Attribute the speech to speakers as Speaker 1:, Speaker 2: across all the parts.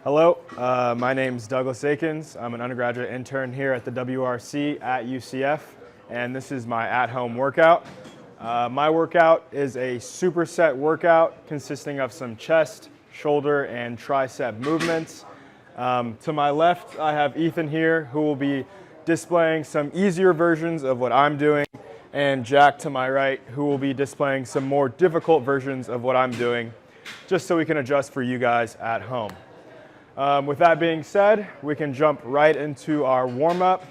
Speaker 1: Hello, my name's Douglas Akins. I'm an undergraduate intern here at the WRC at UCF, and this is my at-home workout. My workout is a superset workout consisting of some chest, shoulder, and tricep movements. To my left, I have Ethan here, who will be displaying some easier versions of what I'm doing, and Jack to my right, who will be displaying some more difficult versions of what I'm doing, just so we can adjust for you guys at home. With that being said, we can jump right into our warm-up.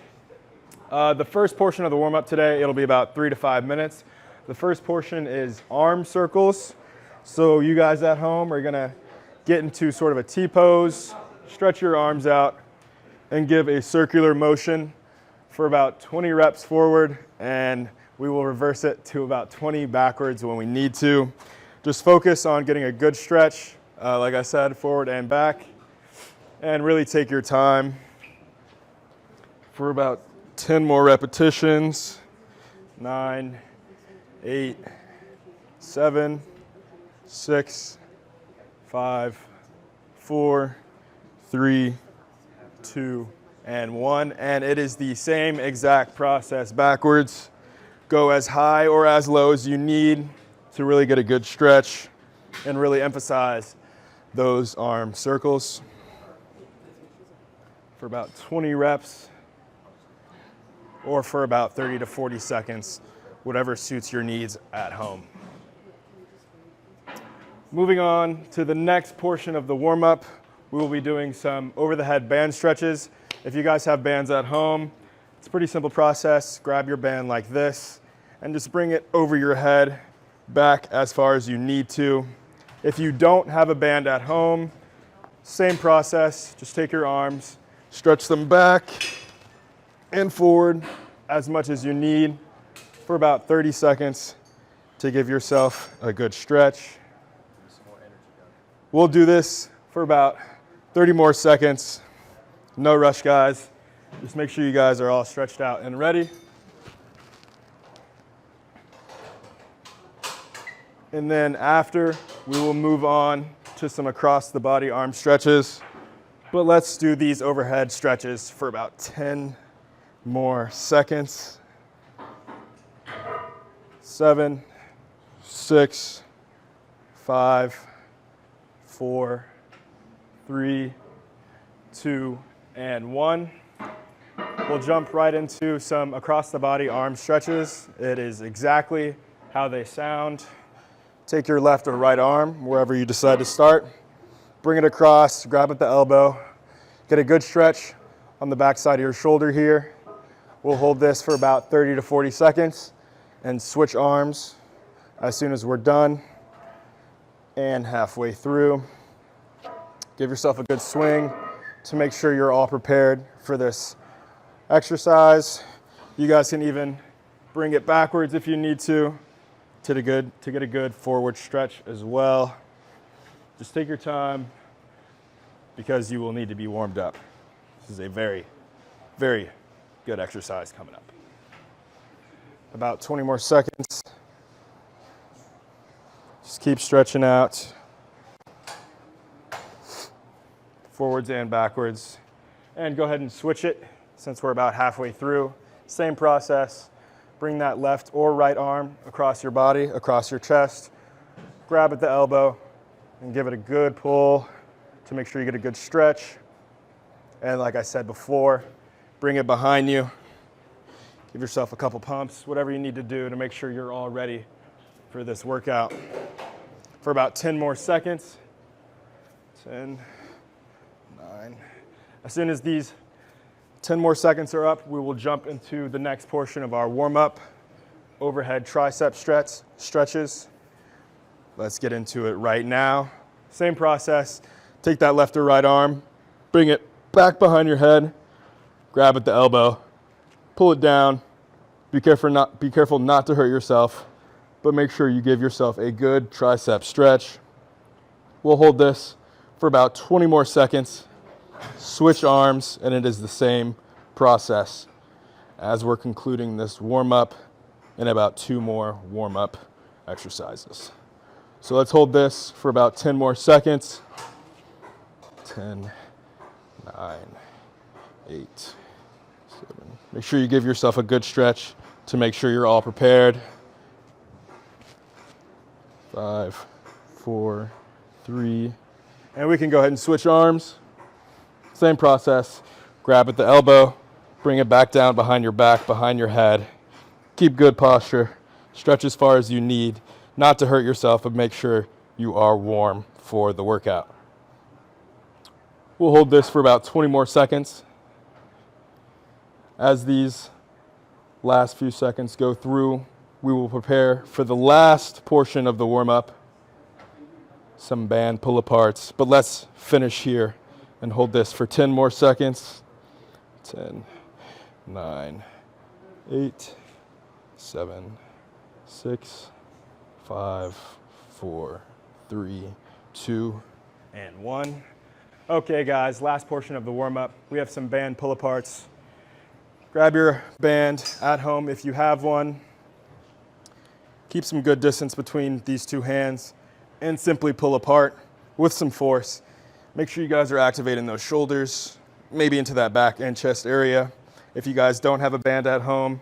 Speaker 1: The first portion of the warm-up today, it'll be about 3 to 5 minutes. The first portion is arm circles. So you guys at home are gonna get into sort of a T-pose, stretch your arms out, and give a circular motion for about 20 reps forward, and we will reverse it to about 20 backwards when we need to. Just focus on getting a good stretch, like I said, forward and back. And really take your time for about 10 more repetitions. 9, 8, 7, 6, 5, 4, 3, 2, and 1. And it is the same exact process backwards. Go as high or as low as you need to really get a good stretch and really emphasize those arm circles. For about 20 reps or for about 30 to 40 seconds, whatever suits your needs at home. Moving on to the next portion of the warm-up, we will be doing some over-the-head band stretches. If you guys have bands at home, it's a pretty simple process. Grab your band like this and just bring it over your head back as far as you need to. If you don't have a band at home, same process, just take your arms, stretch them back and forward as much as you need for about 30 seconds to give yourself a good stretch. We'll do this for about 30 more seconds. No rush, guys. Just make sure you guys are all stretched out and ready. And then after, we will move on to some across the body arm stretches. But let's do these overhead stretches for about 10 more seconds. 7, 6, 5, 4, 3, 2, and 1. We'll jump right into some across the body arm stretches. It is exactly how they sound. Take your left or right arm, wherever you decide to start. Bring it across, grab at the elbow, get a good stretch on the back side of your shoulder here. We'll hold this for about 30 to 40 seconds and switch arms as soon as we're done and halfway through. Give yourself a good swing to make sure you're all prepared for this exercise. You guys can even bring it backwards if you need to get a good forward stretch as well. Just take your time because you will need to be warmed up. This is a very, very good exercise coming up. About 20 more seconds. Just keep stretching out. Forwards and backwards. And go ahead and switch it since we're about halfway through. Same process. Bring that left or right arm across your body, across your chest. Grab at the elbow and give it a good pull to make sure you get a good stretch. And like I said before, bring it behind you. Give yourself a couple pumps, whatever you need to do to make sure you're all ready for this workout. For about 10 more seconds. 10, 9. As soon as these 10 more seconds are up, we will jump into the next portion of our warm-up, overhead tricep stretches. Let's get into it right now. Same process. Take that left or right arm, bring it back behind your head, grab at the elbow, pull it down. Be careful not to hurt yourself, but make sure you give yourself a good tricep stretch. We'll hold this for about 20 more seconds. Switch arms, and it is the same process as we're concluding this warm-up and about 2 more warm-up exercises. So let's hold this for about 10 more seconds. 10, 9, 8, 7. Make sure you give yourself a good stretch to make sure you're all prepared. 5, 4, 3. And we can go ahead and switch arms. Same process. Grab at the elbow, bring it back down behind your back, behind your head. Keep good posture. Stretch as far as you need, not to hurt yourself, but make sure you are warm for the workout. We'll hold this for about 20 more seconds. As these last few seconds go through, we will prepare for the last portion of the warm-up, some band pull-aparts, but let's finish here and hold this for 10 more seconds. 10, 9, 8, 7, 6, 5, 4, 3, 2, and 1. Okay guys, last portion of the warm-up. We have some band pull-aparts. Grab your band at home if you have one. Keep some good distance between these two hands and simply pull apart with some force. Make sure you guys are activating those shoulders, maybe into that back and chest area. If you guys don't have a band at home,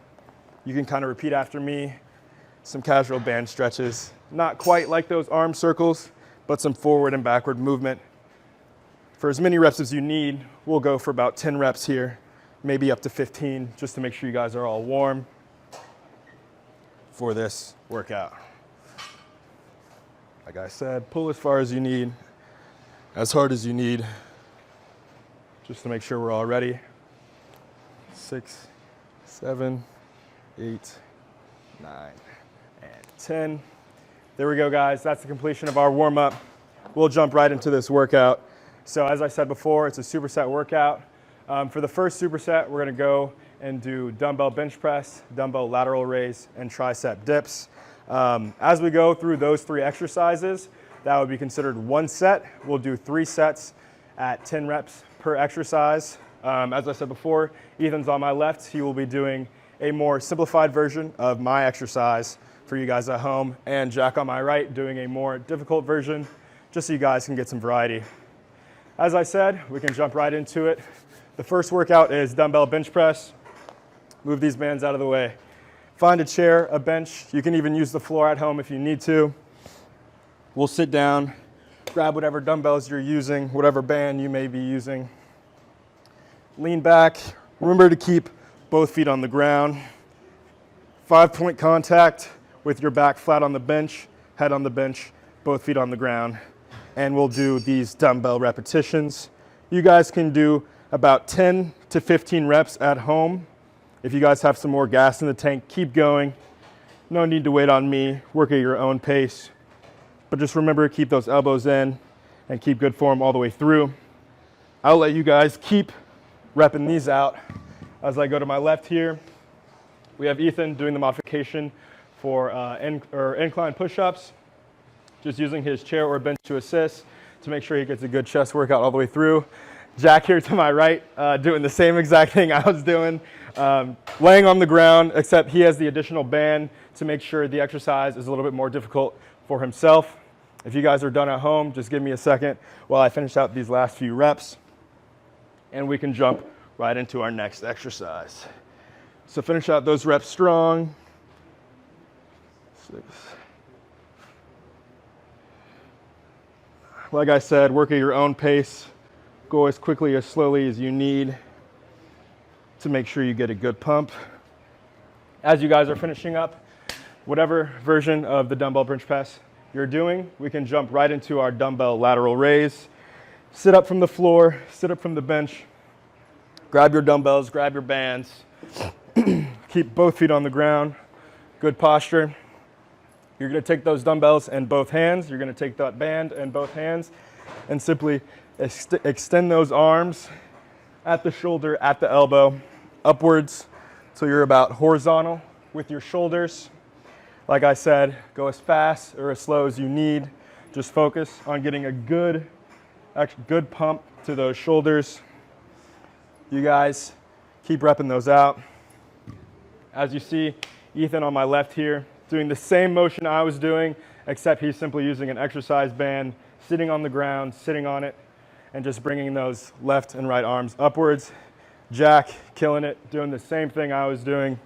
Speaker 1: you can kind of repeat after me. Some casual band stretches. Not quite like those arm circles, but some forward and backward movement. For as many reps as you need, we'll go for about 10 reps here, maybe up to 15, just to make sure you guys are all warm for this workout. Like I said, pull as far as you need, as hard as you need, just to make sure we're all ready. 6, 7, 8, 9, and 10. There we go, guys. That's the completion of our warm-up. We'll jump right into this workout. So as I said before, it's a superset workout. For the first superset, we're gonna go and do dumbbell bench press, dumbbell lateral raise, and tricep dips. As we go through those 3 exercises, that would be considered one set. We'll do 3 sets at 10 reps per exercise. As I said before, Ethan's on my left. He will be doing a more simplified version of my exercise for you guys at home, and Jack on my right doing a more difficult version, just so you guys can get some variety. As I said, we can jump right into it. The first workout is dumbbell bench press. Move these bands out of the way. Find a chair, a bench. You can even use the floor at home if you need to. We'll sit down, grab whatever dumbbells you're using, whatever band you may be using. Lean back. Remember to keep both feet on the ground. 5-point contact with your back flat on the bench, head on the bench, both feet on the ground. And we'll do these dumbbell repetitions. You guys can do about 10 to 15 reps at home. If you guys have some more gas in the tank, keep going. No need to wait on me. Work at your own pace. But just remember to keep those elbows in and keep good form all the way through. I'll let you guys keep repping these out. As I go to my left here, we have Ethan doing the modification for incline push-ups, just using his chair or bench to assist to make sure he gets a good chest workout all the way through. Jack here to my right, doing the same exact thing I was doing, laying on the ground, except he has the additional band to make sure the exercise is a little bit more difficult for himself. If you guys are done at home, just give me a second while I finish out these last few reps, and we can jump right into our next exercise. So finish out those reps strong. 6. Like I said, work at your own pace. Go as quickly or slowly as you need to make sure you get a good pump. As you guys are finishing up, whatever version of the dumbbell bench press you're doing, we can jump right into our dumbbell lateral raise. Sit up from the floor, sit up from the bench, grab your dumbbells, grab your bands, keep both feet on the ground, good posture. You're gonna take those dumbbells in both hands, you're gonna take that band in both hands, and simply extend those arms at the shoulder, at the elbow, upwards, so you're about horizontal with your shoulders. Like I said, go as fast or as slow as you need. Just focus on getting a good pump to those shoulders. You guys keep repping those out. As you see, Ethan on my left here, doing the same motion I was doing, except he's simply using an exercise band, sitting on the ground, sitting on it, and just bringing those left and right arms upwards. Jack, killing it, doing the same thing I was doing,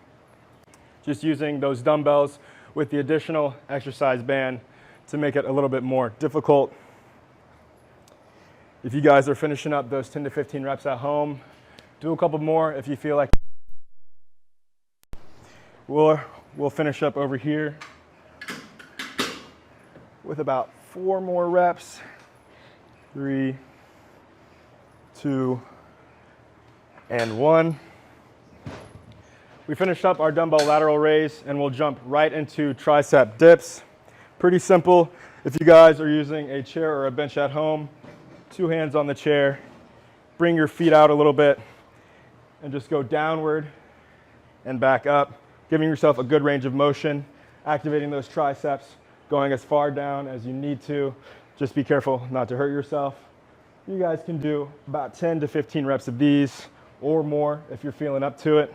Speaker 1: just using those dumbbells with the additional exercise band to make it a little bit more difficult. If you guys are finishing up those 10 to 15 reps at home, do a couple more if you feel like. We'll finish up over here with about 4 more reps. 3, 2, and 1. We finished up our dumbbell lateral raise and we'll jump right into tricep dips. Pretty simple. If you guys are using a chair or a bench at home, 2 hands on the chair, bring your feet out a little bit and just go downward and back up, giving yourself a good range of motion, activating those triceps, going as far down as you need to. Just be careful not to hurt yourself. You guys can do about 10 to 15 reps of these or more if you're feeling up to it.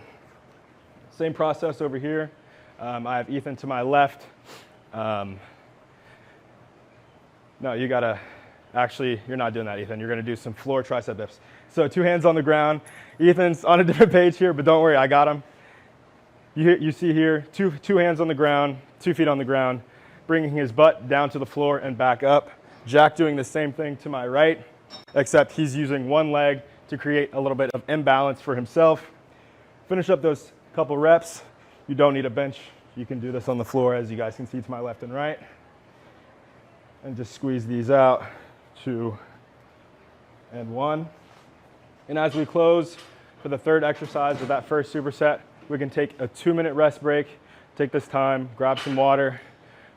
Speaker 1: Same process over here. I have Ethan to my left. No, you gotta, actually, you're not doing that, Ethan. You're gonna do some floor tricep dips. So 2 hands on the ground. Ethan's on a different page here, but don't worry, I got him. You see here, two hands on the ground, 2 feet on the ground, bringing his butt down to the floor and back up. Jack doing the same thing to my right, except he's using one leg to create a little bit of imbalance for himself. Finish up those couple reps. You don't need a bench. You can do this on the floor, as you guys can see to my left and right. And just squeeze these out. 2 and 1. And as we close for the third exercise of that first superset, we can take a 2-minute rest break. Take this time, grab some water,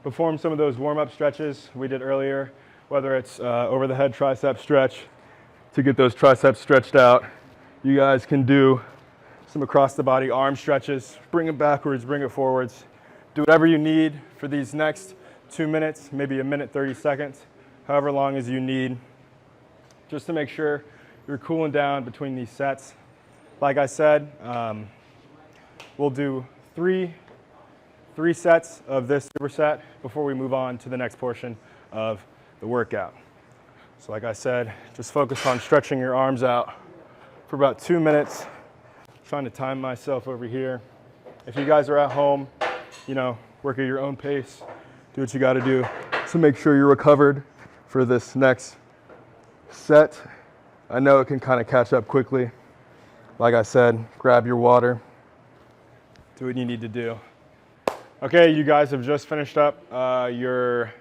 Speaker 1: perform some of those warm-up stretches we did earlier, whether it's over the head tricep stretch to get those triceps stretched out. You guys can do some across the body arm stretches, bring it backwards, bring it forwards. Do whatever you need for these next 2 minutes, maybe a minute, 30 seconds, however long as you need, just to make sure you're cooling down between these sets. Like I said, we'll do three sets of this superset before we move on to the next portion of the workout. So like I said, just focus on stretching your arms out for about 2 minutes. Trying to time myself over here. If you guys are at home, work at your own pace. Do what you got to do to make sure you're recovered for this next set. I know it can kind of catch up quickly. Like I said, grab your water. Do what you need to do. Okay, you guys have just finished up your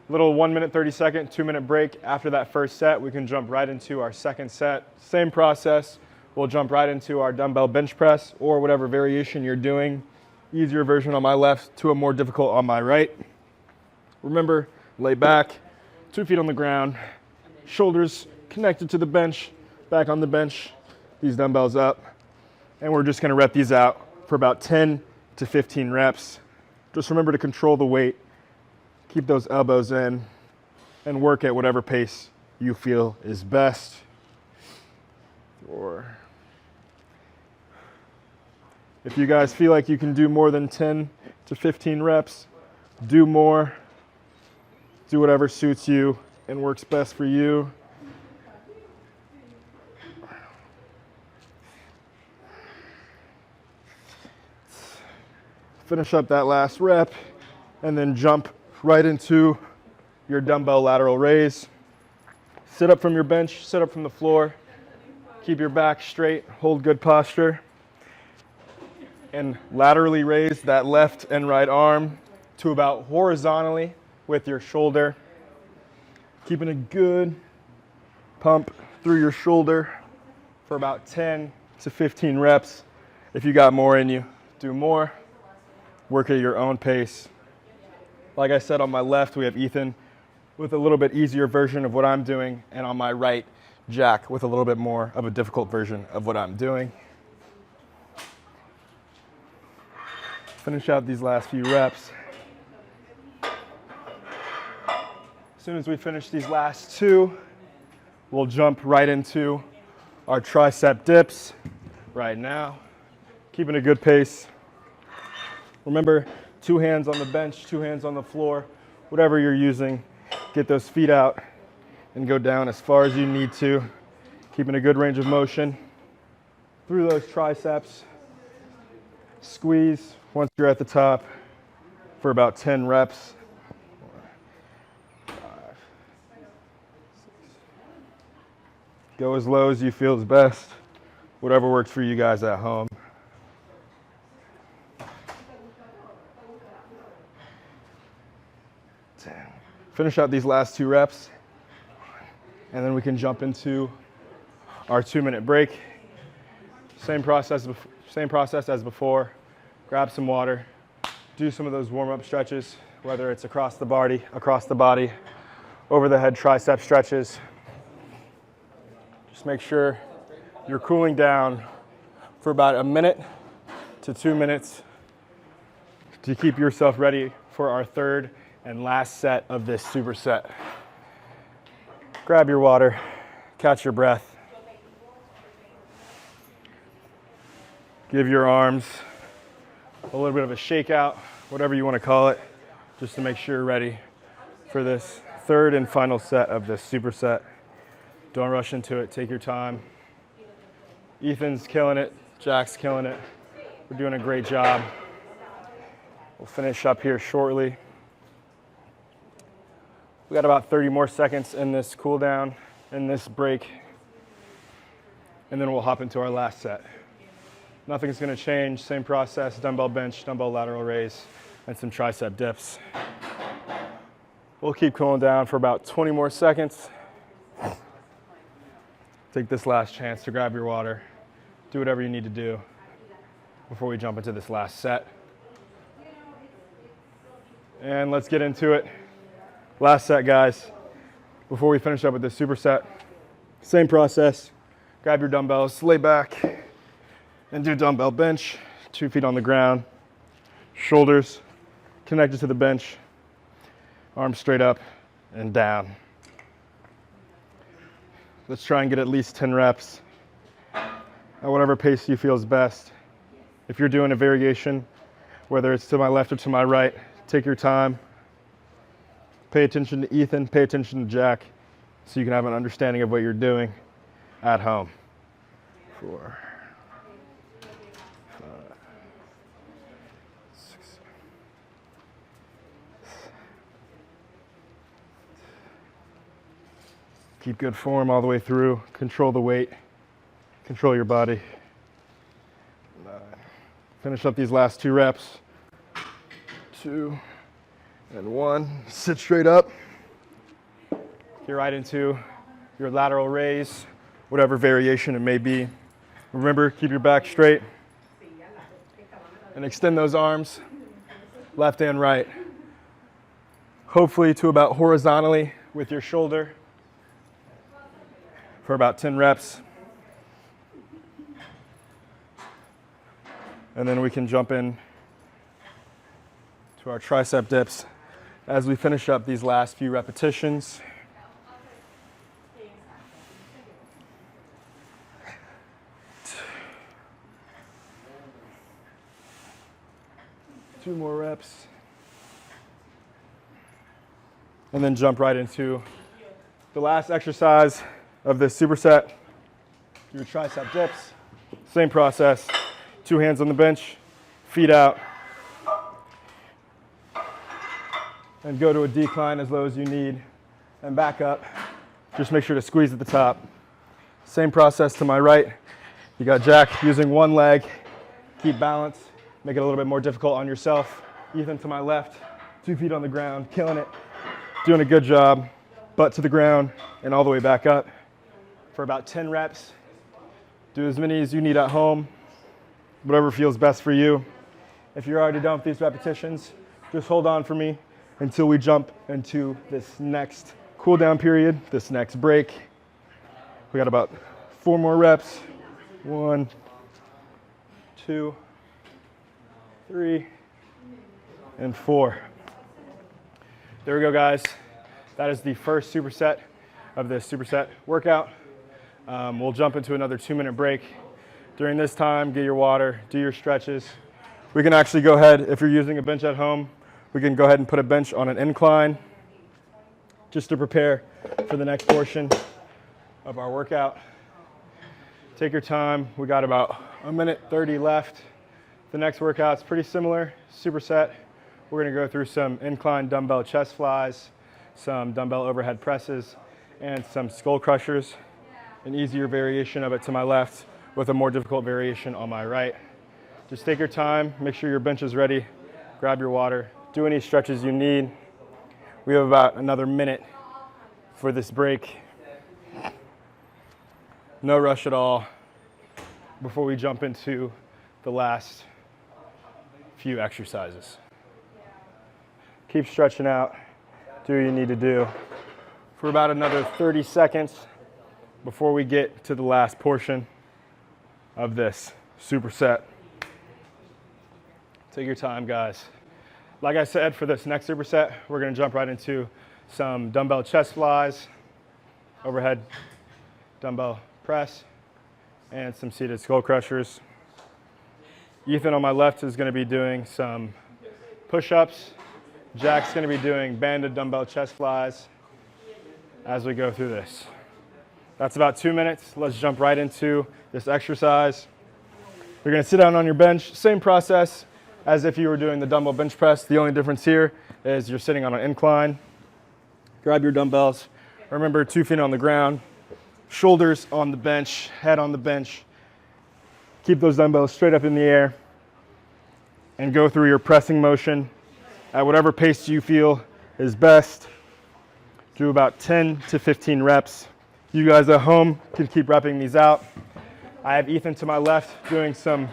Speaker 1: little 1 minute, 30 second, 2-minute break. After that first set, we can jump right into our second set. Same process. We'll jump right into our dumbbell bench press or whatever variation you're doing. Easier version on my left to a more difficult on my right. Remember, lay back, 2 feet on the ground, shoulders connected to the bench, back on the bench, these dumbbells up. And we're just gonna rep these out for about 10 to 15 reps. Just remember to control the weight, keep those elbows in, and work at whatever pace you feel is best. Or if you guys feel like you can do more than 10 to 15 reps, do more. Do whatever suits you and works best for you. Finish up that last rep and then jump right into your dumbbell lateral raise. Sit up from your bench, sit up from the floor. Keep your back straight, hold good posture. And laterally raise that left and right arm to about horizontally with your shoulder. Keeping a good pump through your shoulder for about 10 to 15 reps. If you got more in you, do more. Work at your own pace. Like I said, on my left, we have Ethan with a little bit easier version of what I'm doing, and on my right, Jack with a little bit more of a difficult version of what I'm doing. Finish out these last few reps. As soon as we finish these last 2, we'll jump right into our tricep dips right now. Keeping a good pace. Remember, 2 hands on the bench, 2 hands on the floor, whatever you're using. Get those feet out, and go down as far as you need to, keeping a good range of motion through those triceps. Squeeze once you're at the top for about 10 reps. 4, 5, 6. Go as low as you feel is best, whatever works for you guys at home. 10. Finish out these last 2 reps, and then we can jump into our 2-minute break. Same process as before. Grab some water, do some of those warm-up stretches, whether it's across the body, over the head tricep stretches. Just make sure you're cooling down for about a minute to 2 minutes to keep yourself ready for our 3rd and last set of this superset. Grab your water, catch your breath. Give your arms a little bit of a shakeout, whatever you want to call it, just to make sure you're ready for this 3rd and final set of this superset. Don't rush into it, take your time. Ethan's killing it, Jack's killing it. We're doing a great job. We'll finish up here shortly. We got about 30 more seconds in this cool down, in this break, and then we'll hop into our last set. Nothing's gonna change, same process, dumbbell bench, dumbbell lateral raise, and some tricep dips. We'll keep cooling down for about 20 more seconds. Take this last chance to grab your water, do whatever you need to do before we jump into this last set. And let's get into it. Last set, guys. Before we finish up with this superset, same process. Grab your dumbbells, lay back, and do dumbbell bench, 2 feet on the ground, shoulders connected to the bench, arms straight up and down. Let's try and get at least 10 reps at whatever pace you feel is best. If you're doing a variation, whether it's to my left or to my right, take your time. Pay attention to Ethan, pay attention to Jack, so you can have an understanding of what you're doing at home. 4, 5, 6. Keep good form all the way through. Control the weight. Control your body. 9. Finish up these last 2 reps. 2 and 1. Sit straight up. Get right into your lateral raise, whatever variation it may be. Remember, keep your back straight and extend those arms, left and right. Hopefully to about horizontally with your shoulder for about 10 reps. And then we can jump in to our tricep dips as we finish up these last few repetitions. Two more reps. And then jump right into the last exercise of this superset, your tricep dips. Same process, 2 hands on the bench, feet out, and go to a decline as low as you need, and back up. Just make sure to squeeze at the top. Same process to my right. You got Jack using one leg, keep balance, make it a little bit more difficult on yourself. Ethan to my left, 2 feet on the ground, killing it, doing a good job. Butt to the ground and all the way back up for about 10 reps. Do as many as you need at home, whatever feels best for you. If you're already done with these repetitions, just hold on for me until we jump into this next cool down period, this next break. We got about 4 more reps. 1, 2, 3, and 4. There we go, guys. That is the first superset of this superset workout. We'll jump into another 2-minute break. During this time, get your water, do your stretches. We can actually go ahead, if you're using a bench at home, we can go ahead and put a bench on an incline. just to prepare for the next portion of our workout. Take your time. We got about 1:30 left. The next workout's pretty similar, superset. We're gonna go through some incline dumbbell chest flies, some dumbbell overhead presses, and some skull crushers. An easier variation of it to my left with a more difficult variation on my right. Just take your time, make sure your bench is ready, grab your water, do any stretches you need. We have about another minute for this break. No rush at all before we jump into the last few exercises. Keep stretching out, do what you need to do for about another 30 seconds before we get to the last portion of this superset. Take your time, guys. Like I said, for this next superset, we're gonna jump right into some dumbbell chest flies, overhead dumbbell press, and some seated skull crushers. Ethan on my left is gonna be doing some push-ups. Jack's gonna be doing banded dumbbell chest flies as we go through this. That's about 2 minutes. Let's jump right into this exercise. You're gonna sit down on your bench, same process as if you were doing the dumbbell bench press. The only difference here is you're sitting on an incline. Grab your dumbbells. Remember, 2 feet on the ground, shoulders on the bench, head on the bench. Keep those dumbbells straight up in the air and go through your pressing motion at whatever pace you feel is best. Do about 10 to 15 reps. You guys at home can keep repping these out. I have Ethan to my left doing some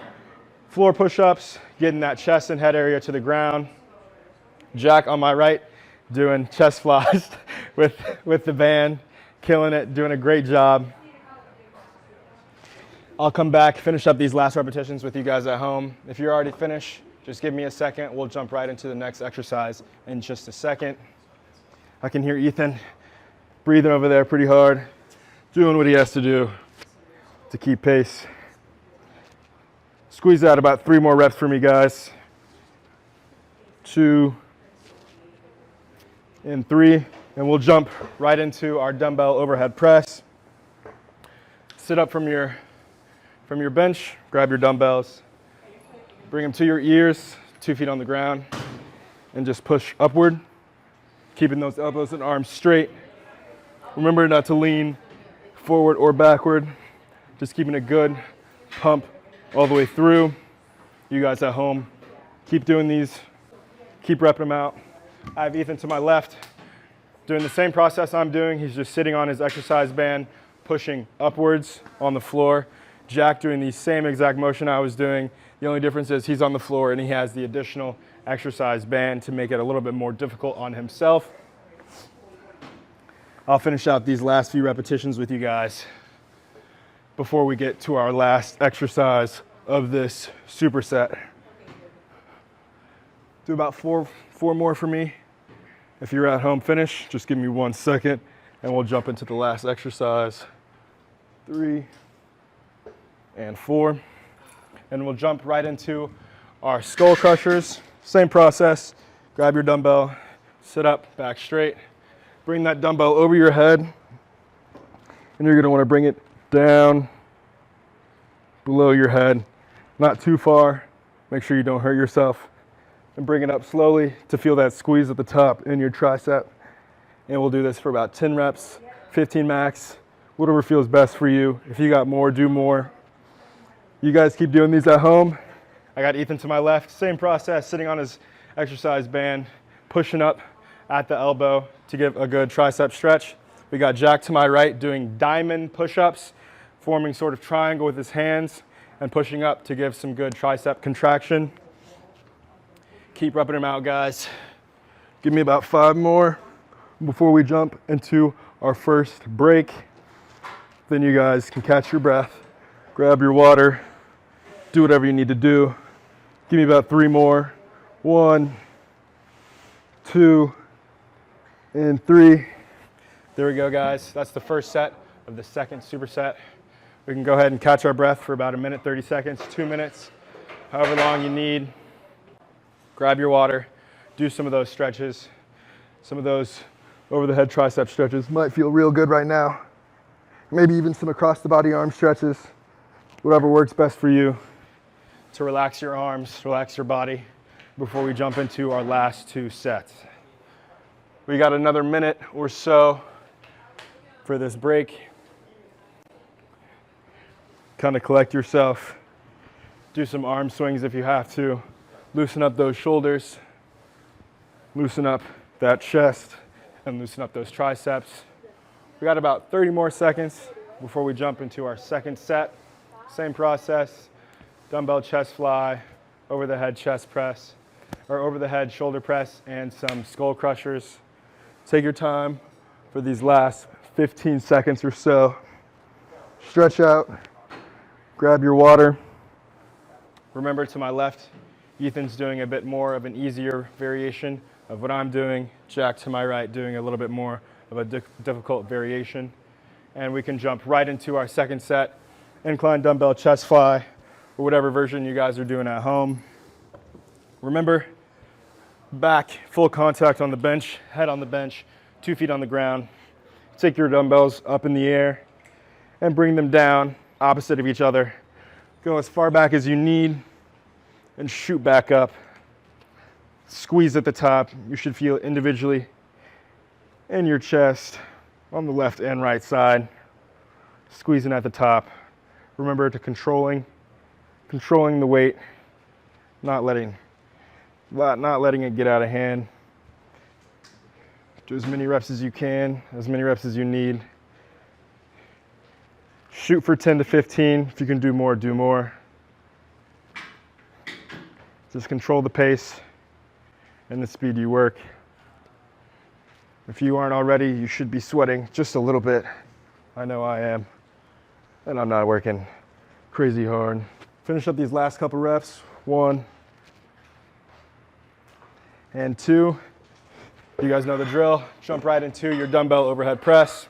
Speaker 1: floor push-ups, getting that chest and head area to the ground. Jack on my right doing chest flies with the band, killing it, doing a great job. I'll come back, finish up these last repetitions with you guys at home. If you're already finished, just give me a second. We'll jump right into the next exercise in just a second. I can hear Ethan breathing over there pretty hard, doing what he has to do to keep pace. Squeeze out about 3 more reps for me, guys. 2 and 3, and we'll jump right into our dumbbell overhead press. Sit up from your bench, grab your dumbbells, bring them to your ears, 2 feet on the ground, and just push upward, keeping those elbows and arms straight. Remember not to lean forward or backward, just keeping a good pump all the way through. You guys at home, keep doing these, keep repping them out. I have Ethan to my left doing the same process I'm doing. He's just sitting on his exercise band, pushing upwards on the floor. Jack doing the same exact motion I was doing. The only difference is he's on the floor and he has the additional exercise band to make it a little bit more difficult on himself. I'll finish out these last few repetitions with you guys before we get to our last exercise of this superset. Do about four more for me. If you're at home, finish. Just give me 1 second and we'll jump into the last exercise. 3 and 4. And we'll jump right into our skull crushers. Same process. Grab your dumbbell, sit up, back straight. Bring that dumbbell over your head. And you're gonna wanna bring it down below your head. Not too far. Make sure you don't hurt yourself. And bring it up slowly to feel that squeeze at the top in your tricep. And we'll do this for about 10 reps, 15 max, whatever feels best for you. If you got more, do more. You guys keep doing these at home. I got Ethan to my left, same process, sitting on his exercise band, pushing up at the elbow to give a good tricep stretch. We got Jack to my right doing diamond push-ups, forming sort of triangle with his hands and pushing up to give some good tricep contraction. Keep repping them out, guys. Give me about 5 more before we jump into our first break. Then you guys can catch your breath, grab your water, do whatever you need to do. Give me about 3 more. 1, 2, and 3. There we go, guys. That's the first set of the second superset. We can go ahead and catch our breath for about 1 minute, 30 seconds, 2 minutes, however long you need. Grab your water, do some of those stretches, some of those over the head tricep stretches. Might feel real good right now. Maybe even some across the body arm stretches. Whatever works best for you to relax your arms, relax your body before we jump into our last 2 sets. We got another minute or so for this break. Kind of collect yourself. Do some arm swings if you have to. Loosen up those shoulders. Loosen up that chest and loosen up those triceps. We got about 30 more seconds before we jump into our second set. Same process, dumbbell chest fly, over the head chest press, or over the head shoulder press, and some skull crushers. Take your time for these last 15 seconds or so. Stretch out, grab your water. Remember, to my left, Ethan's doing a bit more of an easier variation of what I'm doing. Jack to my right doing a little bit more of a difficult variation. And we can jump right into our second set, incline dumbbell chest fly, or whatever version you guys are doing at home. Remember, back, full contact on the bench, head on the bench, 2 feet on the ground. Take your dumbbells up in the air and bring them down opposite of each other. Go as far back as you need and shoot back up. Squeeze at the top. You should feel it individually in your chest on the left and right side. Squeezing at the top. Remember to controlling the weight, not letting it get out of hand. Do as many reps as you can, as many reps as you need. Shoot for 10 to 15. If you can do more, do more. Just control the pace and the speed you work. If you aren't already, you should be sweating just a little bit. I know I am, and I'm not working crazy hard. Finish up these last couple reps. 1 and 2. You guys know the drill. Jump right into your dumbbell overhead press.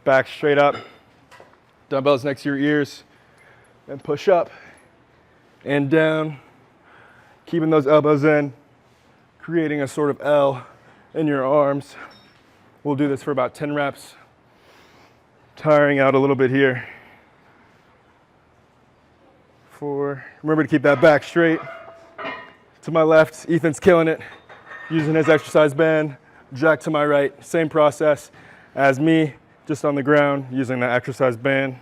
Speaker 1: Back straight up. Dumbbells next to your ears. And push up and down. Keeping those elbows in. Creating a sort of L in your arms. We'll do this for about 10 reps. Tiring out a little bit here. 4. Remember to keep that back straight. To my left, Ethan's killing it, using his exercise band. Jack to my right, same process as me, just on the ground, using that exercise band.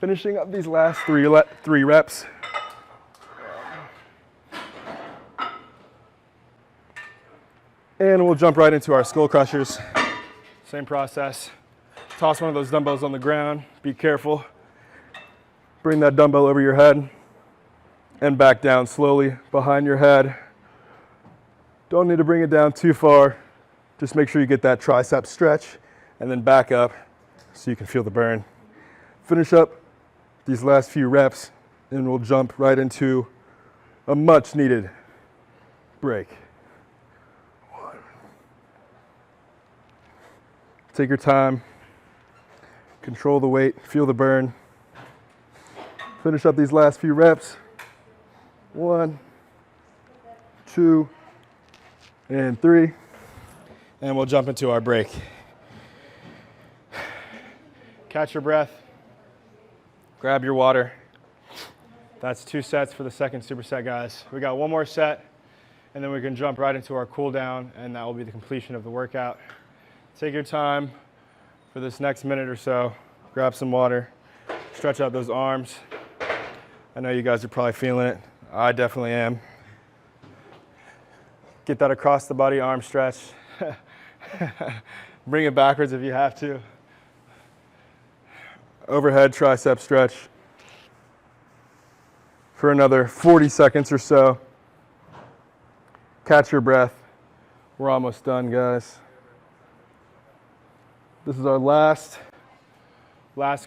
Speaker 1: Finishing up these last 3 reps. And we'll jump right into our skull crushers. Same process. Toss one of those dumbbells on the ground. Be careful. Bring that dumbbell over your head and back down slowly behind your head. Don't need to bring it down too far. Just make sure you get that tricep stretch and then back up so you can feel the burn. Finish up these last few reps and we'll jump right into a much needed break. 1. Take your time. Control the weight, feel the burn. Finish up these last few reps. 1, 2, and 3. And we'll jump into our break. Catch your breath. Grab your water. That's 2 sets for the second superset, guys. We got 1 more set, and then we can jump right into our cool down, and that will be the completion of the workout. Take your time for this next minute or so. Grab some water. Stretch out those arms. I know you guys are probably feeling it. I definitely am. Get that across the body arm stretch. Bring it backwards if you have to. Overhead tricep stretch for another 40 seconds or so. Catch your breath. We're almost done, guys. This is our last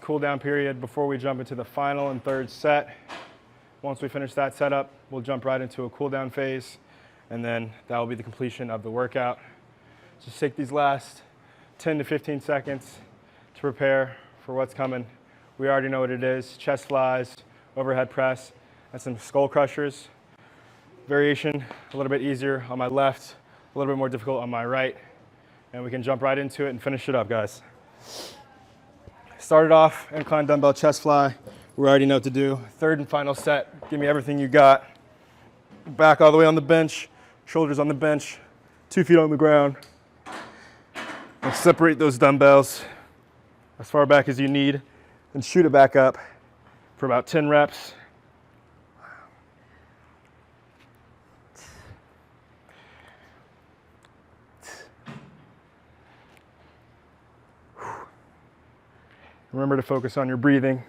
Speaker 1: cool down period before we jump into the final and third set. Once we finish that setup, we'll jump right into a cool down phase, and then that will be the completion of the workout. Just take these last 10 to 15 seconds to prepare for what's coming. We already know what it is: chest flies, overhead press, and some skull crushers. Variation a little bit easier on my left, a little bit more difficult on my right. and we can jump right into it and finish it up, guys. Started off, incline dumbbell chest fly. We already know what to do. Third and final set, give me everything you got. Back all the way on the bench, shoulders on the bench, 2 feet on the ground. And separate those dumbbells as far back as you need and shoot it back up for about 10 reps. Remember to focus on your breathing.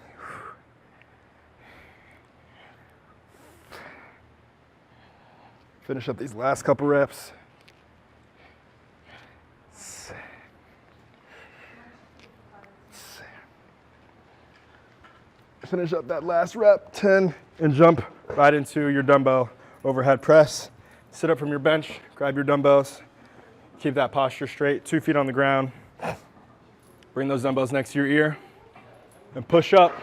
Speaker 1: Finish up these last couple reps. Finish up that last rep, 10, and jump right into your dumbbell overhead press. Sit up from your bench, grab your dumbbells, keep that posture straight, 2 feet on the ground. Bring those dumbbells next to your ear, and push up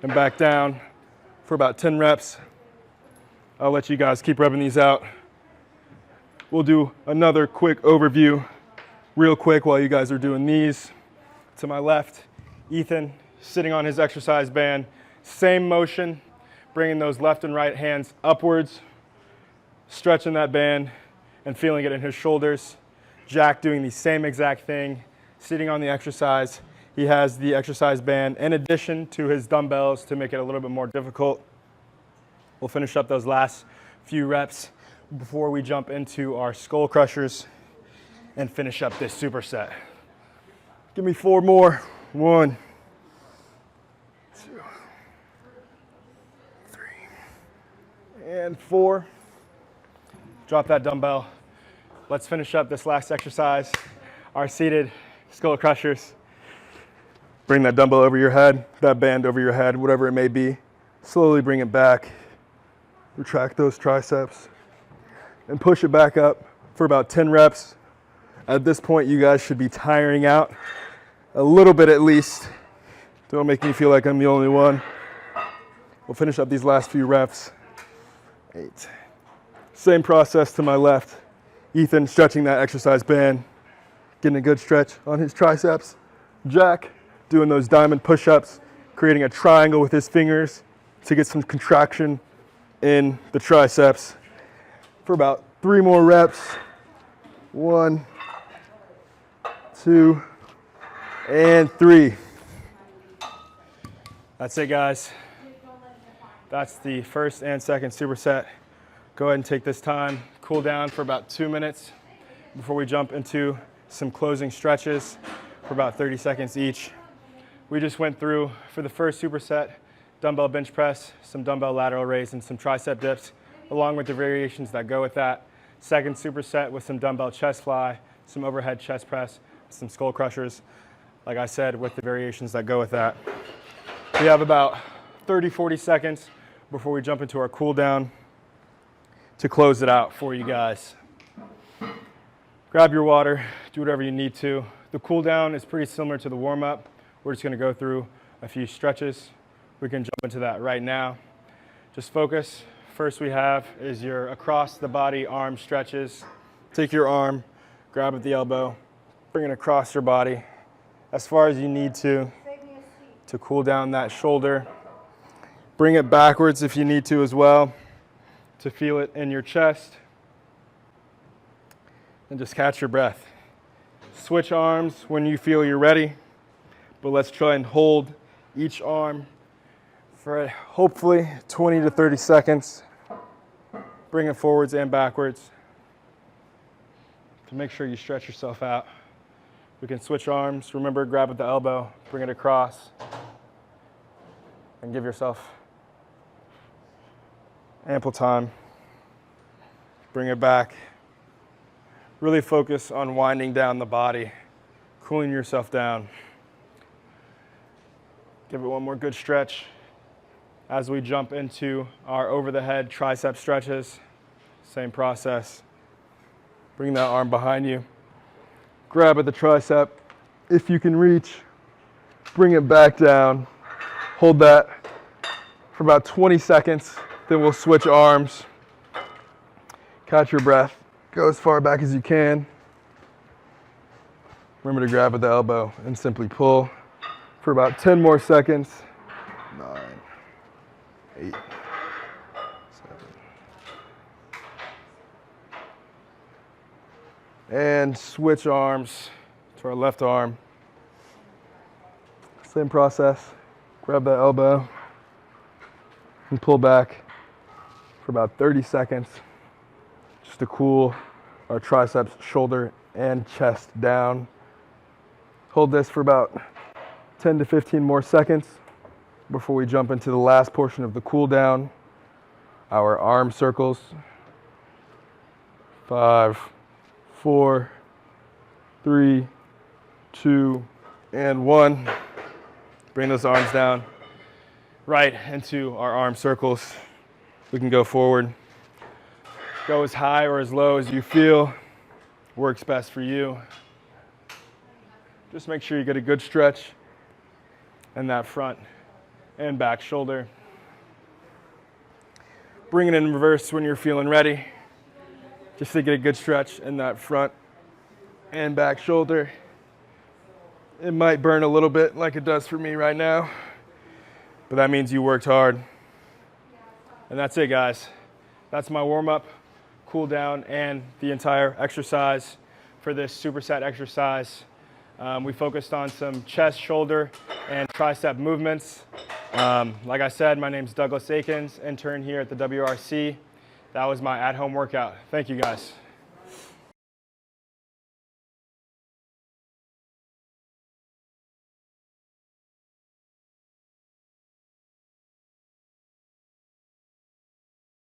Speaker 1: and back down for about 10 reps. I'll let you guys keep rubbing these out. We'll do another quick overview real quick while you guys are doing these. To my left, Ethan, sitting on his exercise band. Same motion, bringing those left and right hands upwards, stretching that band and feeling it in his shoulders. Jack doing the same exact thing, sitting on the exercise. He has the exercise band in addition to his dumbbells to make it a little bit more difficult. We'll finish up those last few reps before we jump into our skull crushers and finish up this superset. Give me 4 more. 1, 2, 3, and 4. Drop that dumbbell. Let's finish up this last exercise, our seated skull crushers. Bring that dumbbell over your head, that band over your head, whatever it may be. Slowly bring it back. Retract those triceps and push it back up for about 10 reps. At this point, you guys should be tiring out a little bit at least. Don't make me feel like I'm the only one. We'll finish up these last few reps. 8. Same process to my left. Ethan stretching that exercise band, getting a good stretch on his triceps. Jack doing those diamond push-ups, creating a triangle with his fingers to get some contraction in the triceps for about 3 more reps. 1, 2, and 3. That's it, guys. That's the first and second superset. Go ahead and take this time, cool down for about 2 minutes before we jump into some closing stretches for about 30 seconds each. We just went through, for the first superset, dumbbell bench press, some dumbbell lateral raise, and some tricep dips, along with the variations that go with that. Second superset with some dumbbell chest fly, some overhead chest press, some skull crushers, like I said, with the variations that go with that. We have about 30-40 seconds before we jump into our cool down to close it out for you guys. Grab your water, do whatever you need to. The cool down is pretty similar to the warm up. We're just gonna go through a few stretches. We can jump into that right now. Just focus. First we have is your across the body arm stretches. Take your arm, grab at the elbow, bring it across your body as far as you need to cool down that shoulder. Bring it backwards if you need to as well, to feel it in your chest. And just catch your breath. Switch arms when you feel you're ready, but let's try and hold each arm for hopefully 20 to 30 seconds. Bring it forwards and backwards to make sure you stretch yourself out. We can switch arms. Remember, grab at the elbow, bring it across, and give yourself ample time. Bring it back. Really focus on winding down the body, cooling yourself down. Give it one more good stretch as we jump into our over the head tricep stretches. Same process. Bring that arm behind you. Grab at the tricep. If you can reach, bring it back down. Hold that for about 20 seconds. Then we'll switch arms. Catch your breath. Go as far back as you can. Remember to grab at the elbow and simply pull for about 10 more seconds. 9, 8, 7. And switch arms to our left arm. Same process. Grab that elbow and pull back for about 30 seconds just to cool our triceps, shoulder, and chest down. Hold this for about 10 to 15 more seconds before we jump into the last portion of the cool down, our arm circles. 5, 4, 3, 2, and 1. Bring those arms down right into our arm circles. We can go forward. Go as high or as low as you feel works best for you. Just make sure you get a good stretch in that front and back shoulder. Bring it in reverse when you're feeling ready. Just to get a good stretch in that front and back shoulder. It might burn a little bit like it does for me right now, but that means you worked hard. And that's it, guys. That's my warm-up, cool down, and the entire exercise for this superset exercise. We focused on some chest, shoulder, and tricep movements. Like I said, my name's Douglas Akins, intern here at the WRC. That was my at-home workout. Thank you, guys.